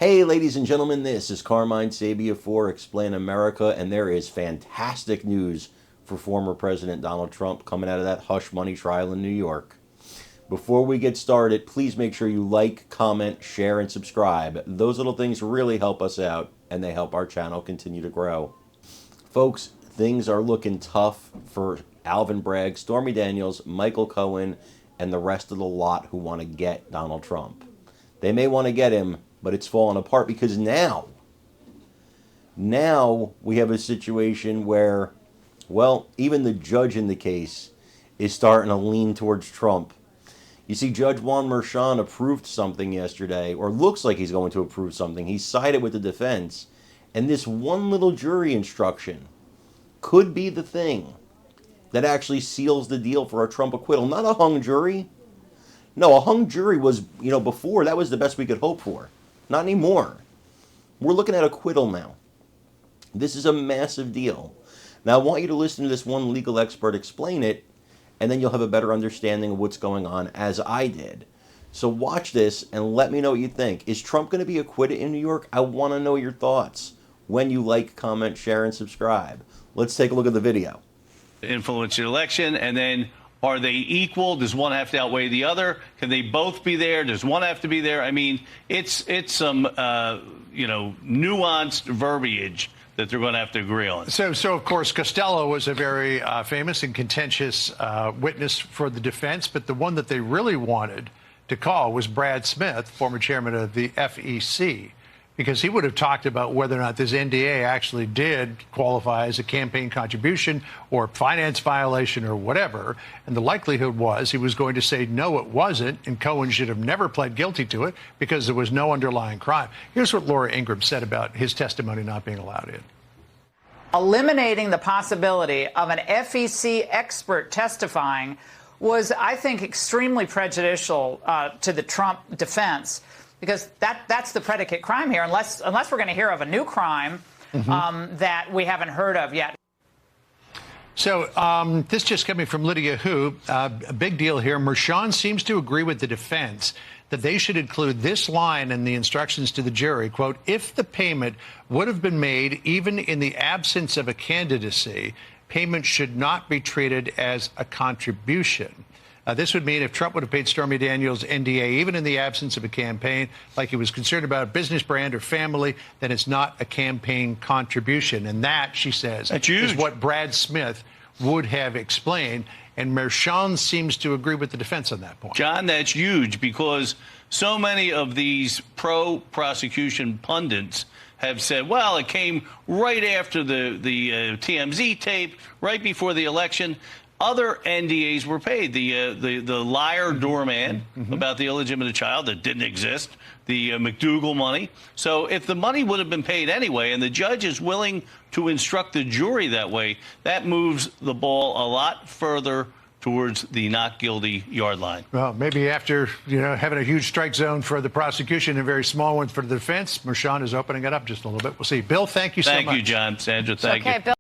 Hey, ladies and gentlemen, this is Carmine Sabia for Explain America, and there is fantastic news for former President Donald Trump coming out of that hush money trial in New York. Before we get started, please make sure you like, comment, share, and subscribe. Those little things really help us out, and they help our channel continue to grow. Folks, things are looking tough for Alvin Bragg, Stormy Daniels, Michael Cohen, and the rest of the lot who want to get Donald Trump. They may want to get him, but it's falling apart because now we have a situation where, well, even the judge in the case is starting to lean towards Trump. You see, Judge Juan Merchan approved something yesterday, or looks like he's going to approve something. He sided with the defense, and this one little jury instruction could be the thing that actually seals the deal for a Trump acquittal. Not a hung jury. No, a hung jury was, before, that was the best we could hope for. Not anymore. We're looking at acquittal now. This is a massive deal. Now, I want you to listen to this one legal expert explain it, and then you'll have a better understanding of what's going on, as I did. So watch this and let me know what you think. Is Trump going to be acquitted in New York? I want to know your thoughts when you like, comment, share, and subscribe. Let's take a look at the video. Influence the election, and then are they equal? Does one have to outweigh the other? Can they both be there? Does one have to be there? I mean, it's some nuanced verbiage that they're going to have to agree on. So of course, Costello was a very famous and contentious witness for the defense, but the one that they really wanted to call was Brad Smith, former chairman of the FEC, because he would have talked about whether or not this NDA actually did qualify as a campaign contribution or finance violation or whatever. And the likelihood was he was going to say, no, it wasn't, and Cohen should have never pled guilty to it because there was no underlying crime. Here's what Laura Ingraham said about his testimony not being allowed in. Eliminating the possibility of an FEC expert testifying was, I think, extremely prejudicial to the Trump defense. Because that's the predicate crime here, unless we're going to hear of a new crime that we haven't heard of yet. So this just coming from Lydia Hu, a big deal here. Merchan seems to agree with the defense that they should include this line in the instructions to the jury, quote, if the payment would have been made even in the absence of a candidacy, payment should not be treated as a contribution. This would mean if Trump would have paid Stormy Daniels' NDA, even in the absence of a campaign, like he was concerned about a business brand or family, then it's not a campaign contribution. And that, she says, is what Brad Smith would have explained. And Merchan seems to agree with the defense on that point. John, that's huge because so many of these pro-prosecution pundits have said, well, it came right after the TMZ tape, right before the election. Other NDAs were paid. The liar doorman about the illegitimate child that didn't exist, the McDougal money. So if the money would have been paid anyway, and the judge is willing to instruct the jury that way, that moves the ball a lot further towards the not guilty yard line. Well, maybe after having a huge strike zone for the prosecution and a very small one for the defense, Merchan is opening it up just a little bit. We'll see. Bill, thank you so much. Thank you, John. Sandra, thank you. Okay, Bill.